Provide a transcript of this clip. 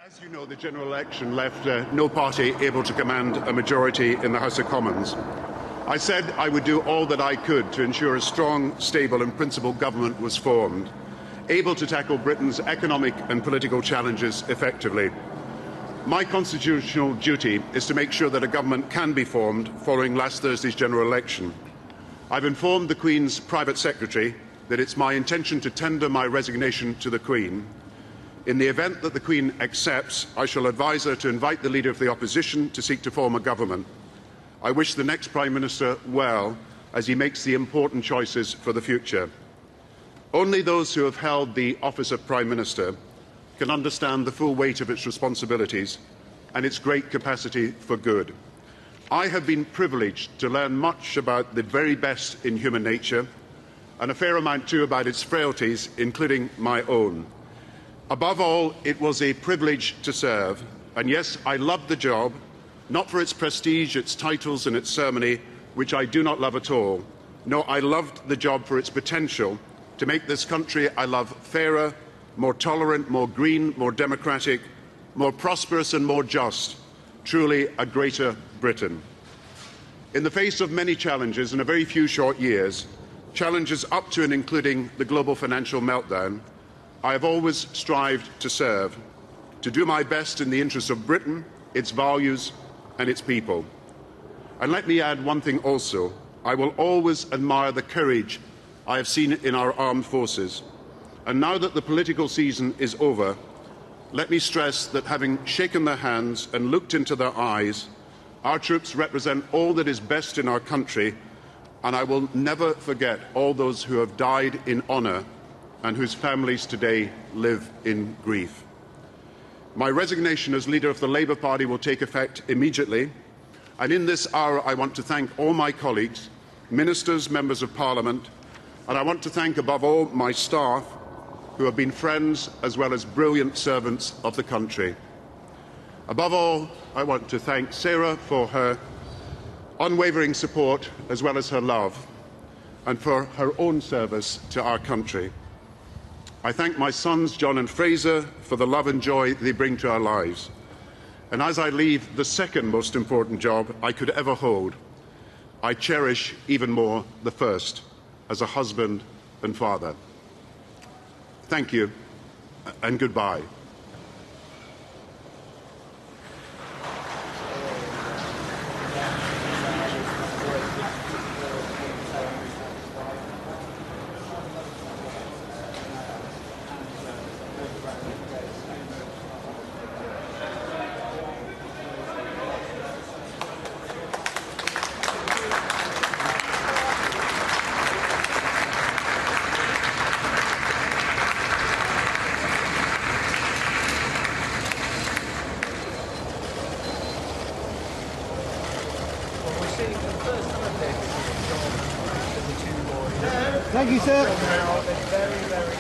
As you know, the general election left no party able to command a majority in the House of Commons. I said I would do all that I could to ensure a strong, stable and principled government was formed, able to tackle Britain's economic and political challenges effectively. My constitutional duty is to make sure that a government can be formed following last Thursday's general election. I've informed the Queen's private secretary that it's my intention to tender my resignation to the Queen. In the event that the Queen accepts, I shall advise her to invite the Leader of the Opposition to seek to form a government. I wish the next Prime Minister well as he makes the important choices for the future. Only those who have held the office of Prime Minister can understand the full weight of its responsibilities and its great capacity for good. I have been privileged to learn much about the very best in human nature and a fair amount too about its frailties, including my own. Above all, it was a privilege to serve, and yes, I loved the job, not for its prestige, its titles and its ceremony, which I do not love at all. No, I loved the job for its potential to make this country I love fairer, more tolerant, more green, more democratic, more prosperous and more just, truly a greater Britain. In the face of many challenges in a very few short years, challenges up to and including the global financial meltdown, I have always strived to serve, to do my best in the interests of Britain, its values and its people. And let me add one thing also. I will always admire the courage I have seen in our armed forces. And now that the political season is over, let me stress that having shaken their hands and looked into their eyes, our troops represent all that is best in our country, and I will never forget all those who have died in honour and whose families today live in grief. My resignation as leader of the Labour Party will take effect immediately, and in this hour I want to thank all my colleagues, ministers, members of Parliament, and I want to thank above all my staff who have been friends as well as brilliant servants of the country. Above all, I want to thank Sarah for her unwavering support as well as her love, and for her own service to our country. I thank my sons, John and Fraser, for the love and joy they bring to our lives. And as I leave the second most important job I could ever hold, I cherish even more the first, as a husband and father. Thank you, and goodbye. Thank you, sir.